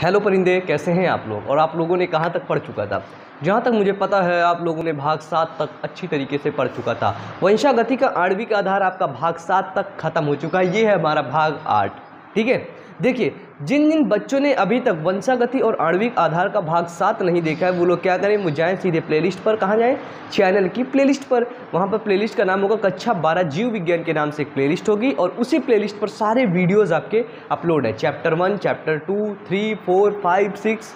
Hello परिंदे, कैसे हैं आप लोग। और आप लोगों ने कहाँ तक पढ़ चुका था। जहाँ तक मुझे पता है आप लोगों ने भाग 7 तक अच्छी तरीके से पढ़ चुका था। वंशागति का आणविक आधार आपका भाग 7 तक खत्म हो चुका है। ये है हमारा भाग 8। ठीक है, देखिए जिन जिन बच्चों ने अभी तक वंशागति और आणविक आधार का भाग 7 नहीं देखा है वो लोग क्या करें, वो जाएँ सीधे प्लेलिस्ट पर। कहाँ जाएँ? चैनल की प्लेलिस्ट पर। वहाँ पर प्लेलिस्ट का नाम होगा कक्षा 12 जीव विज्ञान के नाम से एक प्लेलिस्ट होगी और उसी प्लेलिस्ट पर सारे वीडियोज़ आपके अपलोड है। चैप्टर 1, चैप्टर 2, 3, 4, 5,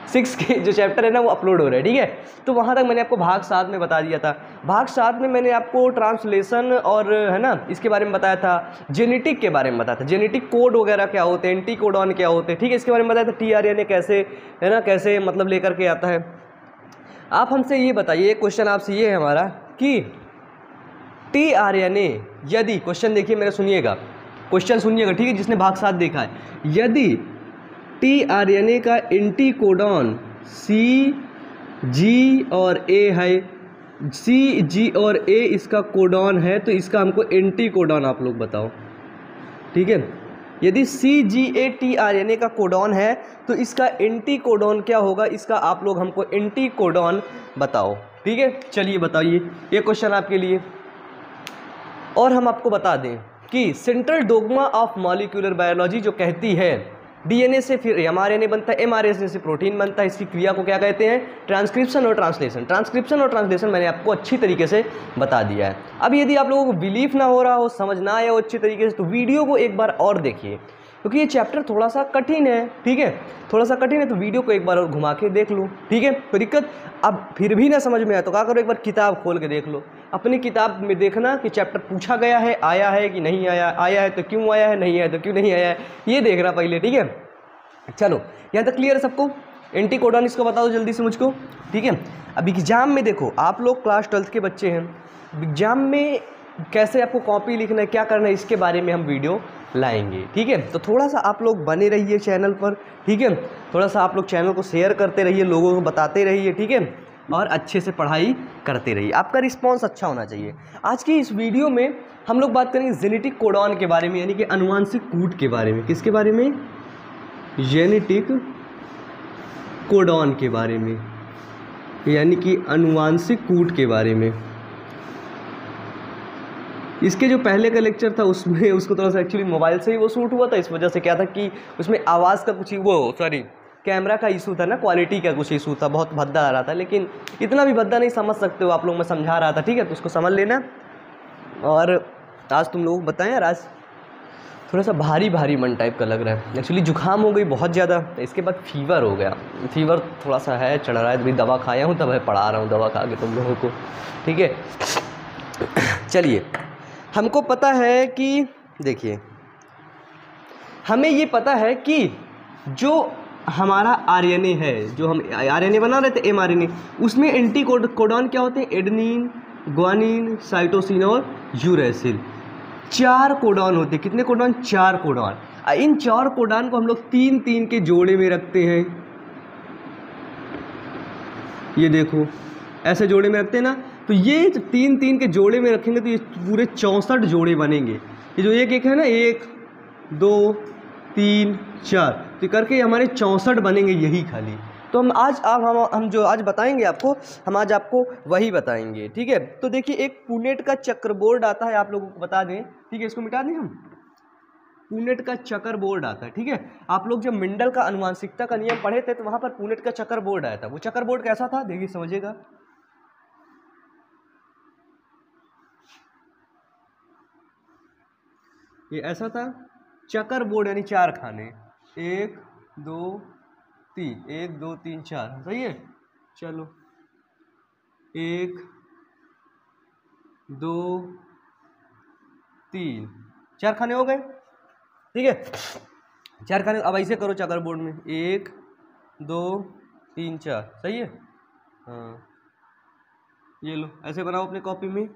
6 के जो चैप्टर है ना वो अपलोड हो रहे हैं। ठीक है, तो वहाँ तक मैंने आपको भाग 7 में बता दिया था। भाग 7 में मैंने आपको ट्रांसलेशन और है ना इसके बारे में बताया था, जेनेटिक के बारे में बताया था, जेनेटिक कोड वगैरह क्या होते हैं, एंटी कोडॉन क्या होते हैं। ठीक है, इसके बारे में बताया था। टीआरएनए कैसे है ना, कैसे मतलब लेकर के आता है। आप हमसे ये बताइए, क्वेश्चन आपसे ये है हमारा कि टीआरएनए यदि, क्वेश्चन देखिए मेरा, सुनिएगा क्वेश्चन सुनिएगा। ठीक है, जिसने भाग 7 देखा है, यदि टीआरएनए का एंटी कोडॉन सी, जी और ए है, सी, जी और ए इसका कोडॉन है, तो इसका हमको एंटी कोडॉन आप लोग बताओ। ठीक है, यदि सी, जी, ए टीआरएनए का कोडॉन है तो इसका एंटी कोडॉन क्या होगा, इसका आप लोग हमको एंटी कोडॉन बताओ। ठीक है, चलिए बताइए, ये क्वेश्चन आपके लिए। और हम आपको बता दें कि central dogma of molecular biology जो कहती है डीएनए से फिर एमआरएनए बनता है, एमआरएनए से प्रोटीन बनता है, इसकी क्रिया को क्या कहते हैं? ट्रांसक्रिप्शन और ट्रांसलेशन। ट्रांसक्रिप्शन और ट्रांसलेशन मैंने आपको अच्छी तरीके से बता दिया है। अब यदि आप लोगों को बिलीफ ना हो रहा हो, समझ ना आया हो अच्छी तरीके से, तो वीडियो को एक बार और देखिए, क्योंकि ये चैप्टर थोड़ा सा कठिन है। ठीक है, थोड़ा सा कठिन है, तो वीडियो को एक बार और घुमा के देख लो। ठीक है, कोई दिक्कत अब फिर भी ना समझ में आया तो क्या करो, एक बार किताब खोल के देख लो। अपनी किताब में देखना कि चैप्टर पूछा गया है, आया है कि नहीं आया, आया है तो क्यों आया है, नहीं आया तो क्यों नहीं आया है, ये देखना पहले। ठीक है, चलो यहाँ तक क्लियर है सबको। एंटी कोडॉन इसको बता दो जल्दी से मुझको। ठीक है, अब एग्जाम में देखो, आप लोग क्लास 12th के बच्चे हैं, एग्जाम में कैसे आपको कॉपी लिखना है, क्या करना है, इसके बारे में हम वीडियो लाएंगे। ठीक है, तो थोड़ा सा आप लोग बने रहिए चैनल पर। ठीक है, थोड़ा सा आप लोग चैनल को शेयर करते रहिए, लोगों को बताते रहिए। ठीक है, और अच्छे से पढ़ाई करते रहिए, आपका रिस्पॉन्स अच्छा होना चाहिए। आज की इस वीडियो में हम लोग बात करेंगे जेनेटिक कोडॉन के बारे में, यानी कि अनुवांशिक कूट के बारे में। किसके बारे में? जेनेटिक कोडॉन के बारे में, यानी कि अनुवांशिक कूट के बारे में। इसके जो पहले का लेक्चर था उसमें उसको थोड़ा सा एक्चुअली मोबाइल से ही वो शूट हुआ था, इस वजह से क्या था कि उसमें आवाज़ का कुछ कैमरा का इशू था ना, क्वालिटी का कुछ इशू था, बहुत भद्दा आ रहा था। लेकिन इतना भी भद्दा नहीं समझ सकते हो आप लोग, मैं समझा रहा था। ठीक है, तो उसको समझ लेना। और आज तुम लोग बताएं यार, आज थोड़ा सा भारी भारी मन टाइप का लग रहा है। एक्चुअली जुकाम हो गई बहुत ज़्यादा, इसके बाद फीवर हो गया। फीवर थोड़ा सा है, चढ़ रहा है, अभी दवा खाया हूँ, तब है पढ़ा रहा हूँ दवा खा के तुम लोगों को। ठीक है, चलिए, हमको पता है कि देखिए, हमें ये पता है कि जो हमारा आरएनए है, जो हम आरएनए बना रहे थे एमआरएनए, उसमें एंटी कोडॉन क्या होते हैं? एडेनिन, ग्वानिन, साइटोसिन और यूरेसिल। 4 कोडॉन होते हैं। कितने कोडॉन? 4 कोडॉन। इन 4 कोडॉन को हम लोग 3-3 के जोड़े में रखते हैं। ये देखो, ऐसे जोड़े में रखते हैं ना, तो ये 3-3 के जोड़े में रखेंगे तो ये पूरे 64 जोड़े बनेंगे। ये जो एक एक है ना, 1, 2, 3, 4, तो करके हमारे 64 बनेंगे यही खाली। तो हम आज हम जो आज बताएंगे आपको, हम आज आपको वही बताएंगे। ठीक है, तो देखिए, एक पुनेट का चक्र बोर्ड आता है, आप लोगों को बता दें। ठीक है, इसको मिटा दें हम। पुनेट का चक्र बोर्ड आता है। ठीक है, आप लोग जब मेंडल का आनुवंशिकता का नियम पढ़े थे तो वहां पर पुनेट का चक्र बोर्ड आया था। वो चक्र बोर्ड कैसा था देखिए, समझिएगा। ये ऐसा था चक्र बोर्ड, यानी 4 खाने, 1, 2, 3, 1, 2, 3, 4। सही है, चलो 1, 2, 3, 4 खाने हो गए। ठीक है, 4 खाने। अब ऐसे करो चक्र बोर्ड में, 1, 2, 3, 4। सही है, हाँ, ये लो, ऐसे बनाओ अपने कॉपी में।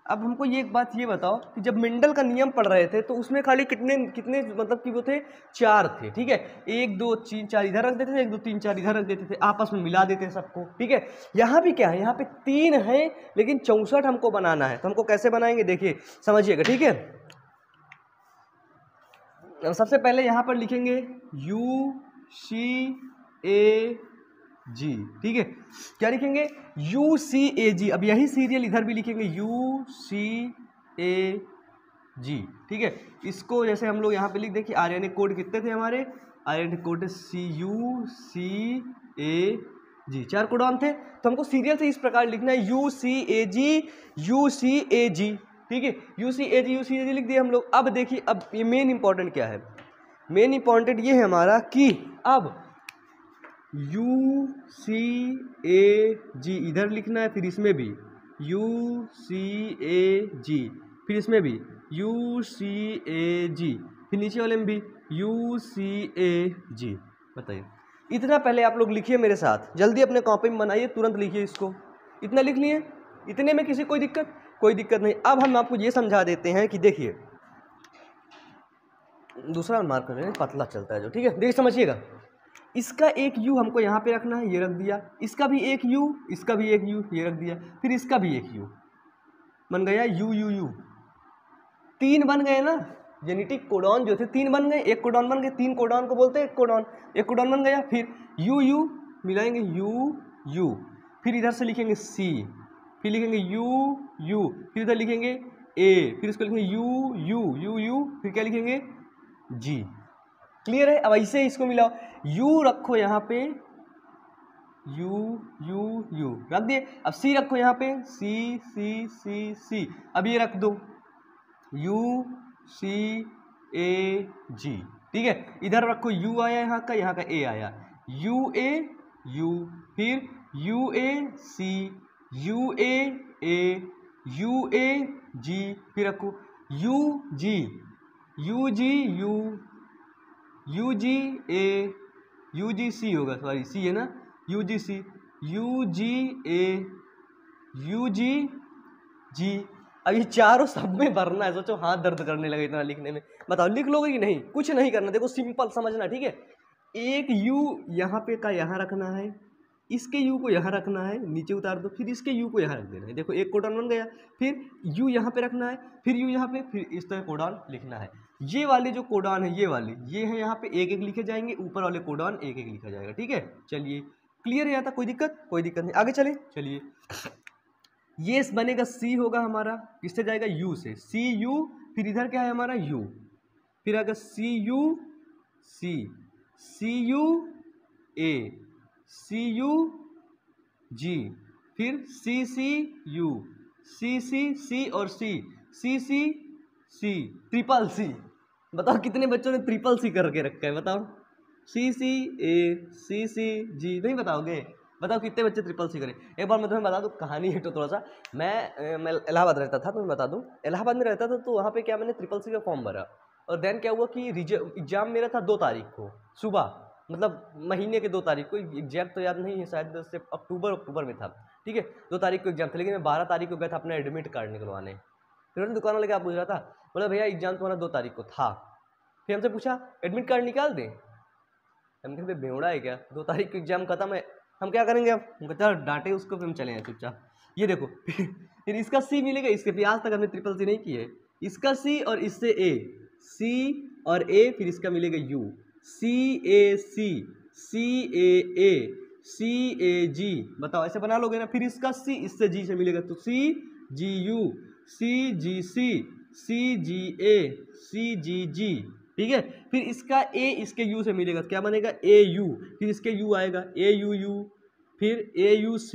अब हमको ये एक बात ये बताओ कि जब मेंडल का नियम पढ़ रहे थे तो उसमें खाली कितने कितने मतलब कि वो थे? 4 थे। ठीक है, 1, 2, 3, 4 इधर रख देते थे, 1, 2, 3, 4 इधर रख देते थे, आपस में मिला देते हैं सबको। ठीक है, यहाँ भी क्या है, यहाँ पे 3 है लेकिन 64 हमको बनाना है। तो हमको कैसे बनाएंगे देखिए, समझिएगा। ठीक है, सबसे पहले यहाँ पर लिखेंगे U C A G, ठीक है। क्या लिखेंगे? U C A G। अब यही सीरियल इधर भी लिखेंगे U C A G, ठीक है। इसको जैसे हम लोग यहाँ पे लिख दें कि आर्यन कोड कितने थे हमारे, आर्यन code CU C A G, 4 codon थे। तो हमको सीरियल से इस प्रकार लिखना है U C A G U C A G, ठीक है। U C A G U C A G लिख दिए हम लोग। अब देखिए, अब ये मेन इंपॉर्टेंट क्या है, मेन इंपॉर्टेंट ये है हमारा कि अब U C A G इधर लिखना है, फिर इसमें भी U C A G, फिर इसमें भी U C A G, फिर नीचे वाले में भी U C A G। बताइए, इतना पहले आप लोग लिखिए मेरे साथ, जल्दी अपने कॉपी में बनाइए, तुरंत लिखिए इसको। इतना लिख लिए, इतने में किसी कोई दिक्कत नहीं। अब हम आपको ये समझा देते हैं कि देखिए, दूसरा मार्क कर रहे हैं, पतला चलता है जो, ठीक है। देखिए समझिएगा, इसका एक U हमको यहाँ पे रखना है, ये रख दिया। इसका भी एक U, इसका भी एक U, ये रख दिया। फिर इसका भी एक U बन गया, U 3 बन गए ना। जेनेटिक कोडॉन जो थे 3 बन गए, एक कोडॉन बन गए, 3 कोडॉन को बोलते हैं एक कोडॉन बन गया। फिर U मिलाएंगे U, फिर इधर से लिखेंगे C, फिर लिखेंगे U, फिर इधर लिखेंगे A, फिर इसको लिखेंगे U, फिर क्या लिखेंगे G। क्लियर है? अब ऐसे इसको मिलाओ, U रखो यहाँ पे, U रख दिए। अब C रखो यहाँ पे, C। अब ये रख दो U C A G, ठीक है। इधर रखो U आया यहाँ का A आया, U फिर UAC UAG, फिर रखो UGC होगा, सॉरी C है ना, UGC UGG। अब ये चारों सब में भरना है। सोचो हाथ दर्द करने लगे इतना लिखने में। बताओ लिख लोगे कि नहीं? कुछ नहीं करना, देखो सिंपल समझना, ठीक है। एक U यहाँ पे का यहाँ रखना है, इसके U को यहाँ रखना है, नीचे उतार दो, फिर इसके U को यहाँ रख देना है। देखो एक कोडॉन बन गया, फिर U यहाँ पे रखना है, फिर U यहाँ पे, फिर इस तरह कोडॉन लिखना है। ये वाले जो कोडॉन है, ये है यहाँ पे एक एक लिखे जाएंगे, ऊपर वाले कोडॉन एक एक लिखा जाएगा, ठीक है। चलिए क्लियर है यहाँ तक? कोई दिक्कत नहीं। आगे चले, चलिए। ये बनेगा C होगा हमारा, किससे जाएगा? U से, CU, फिर इधर क्या है हमारा U, फिर आएगा CU A, CU G, फिर CCU, C और C, ट्रिपल C। बताओ कितने बच्चों ने ट्रिपल C करके रखा है? बताओ, CCA CCG नहीं बताओगे? बताओ कितने बच्चे ट्रिपल C करें? एक बार मैं तुम्हें बता दूं कहानी है, तो थोड़ा सा मैं इलाहाबाद रहता था, तुम्हें बता दूं, इलाहाबाद में रहता था। तो वहाँ पे क्या, मैंने ट्रिपल C का फॉर्म भरा, और देन क्या हुआ कि एग्जाम मेरा था 2 तारीख को सुबह, मतलब महीने के 2 तारीख को, एग्जैक्ट तो याद नहीं है, शायद से अक्टूबर में था, ठीक है। 2 तारीख को एग्जाम था, लेकिन मैं 12 तारीख को गया था अपना एडमिट कार्ड निकलवाने। फिर दुकान वाले क्या पूछ रहा था, बोला भैया एग्जाम तुम्हारा 2 तारीख को था। फिर हमसे पूछा एडमिट कार्ड निकाल दें। हम कहे बेवड़ा है क्या, 2 तारीख को एग्जाम खत्म है, हम क्या करेंगे अब? हम कहते हैं डांटे उसको, फिर हम चले हैं चुपचाप। ये देखो फिर इसका C मिलेगा, इसके फिर आज तक हमने ट्रिपल C नहीं की है। इसका C और इससे A, C और A, फिर इसका मिलेगा U, CAC CAA CAG। बताओ ऐसे बना लोगे ना। फिर इसका C इससे G से मिलेगा, तो CGU CGC CGA CGG, ठीक है। फिर इसका A इसके U से मिलेगा, क्या बनेगा? AU, फिर इसके U आएगा AUU, फिर AUC,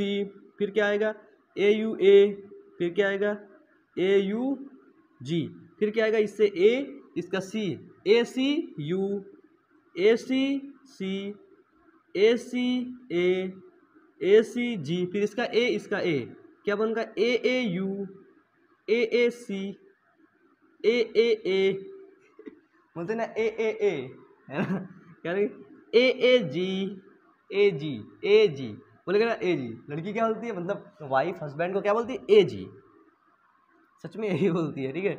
फिर क्या आएगा? AUA, फिर क्या आएगा? AUG, फिर क्या आएगा? इससे A, इसका C, ACU ACC ACA ACG, फिर इसका A, इसका A क्या बनेगा? AAU AAC AAA, बोलते ना AAA, है ना, क्या AAG AG बोलेगा ना AG। लड़की क्या बोलती है, मतलब वाइफ हस्बैंड को क्या बोलती है? AG। सच में यही बोलती है, ठीक है,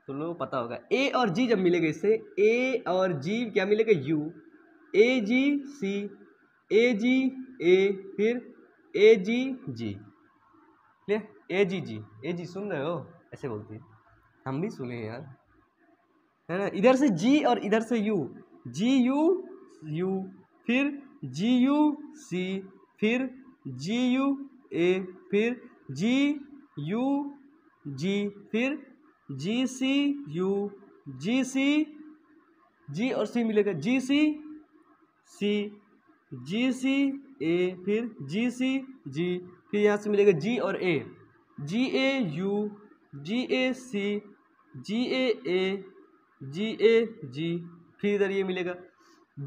तो लोगों को पता होगा। A और G जब मिलेगा, इससे A और G क्या मिलेगा? U AGC AGA, फिर AGG, AGG। AG सुन रहे हो? ऐसे बोलती है, हम भी सुने यार। है ना। इधर से जी और इधर से यू, जी यू यू, फिर जी यू सी, फिर जी यू ए, फिर जी यू जी, फिर जी सी यू, जी सी, जी और सी मिलेगा जी सी सी, जी सी ए, फिर जी सी जी, फिर यहाँ से मिलेगा जी और ए, जी ए यू, जी ए सी, जी ए, जी ए जी, फिर इधर ये मिलेगा